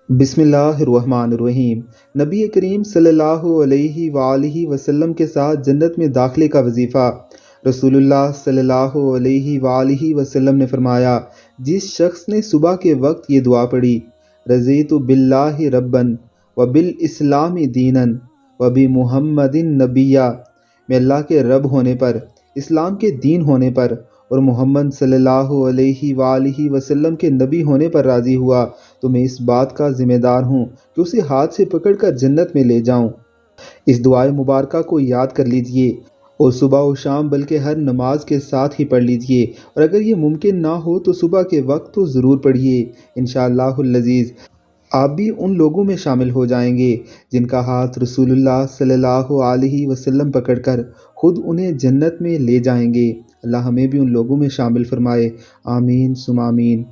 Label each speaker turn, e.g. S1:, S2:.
S1: بسم اللہ الرحمن الرحیم۔ نبی کریم صلی اللہ علیہ وآلہ وسلم کے ساتھ جنت میں داخلے کا وظیفہ۔ رسول اللہ صلی اللہ علیہ وآلہ وسلم نے فرمایا، جس شخص نے صبح کے وقت یہ دعا پڑھی، رضیت باللہ ربًا وبالاسلام دینا وبمحمد نبیًّا، میں اللہ کے رب ہونے پر، اسلام کے دین ہونے پر اور محمد صلی اللہ علیہ وآلہ وسلم کے نبی ہونے پر راضی ہوا، تو میں اس بات کا ذمہ دار ہوں کہ اسے ہاتھ سے پکڑ کر جنت میں لے جاؤں۔ اس دعائے مبارکہ کو یاد کر لیجئے اور صبح و شام بلکہ ہر نماز کے ساتھ ہی پڑھ لیجئے، اور اگر یہ ممکن نہ ہو تو صبح کے وقت تو ضرور پڑھیے۔ انشاءاللہ العزیز آپ بھی ان لوگوں میں شامل ہو جائیں گے جن کا ہاتھ رسول اللہ صلی اللہ علیہ وسلم پکڑ کر خود انہیں جنت میں لے جائیں گے۔ اللہ ہمیں بھی ان لوگوں میں شامل فرمائے، آمین ثم آمین۔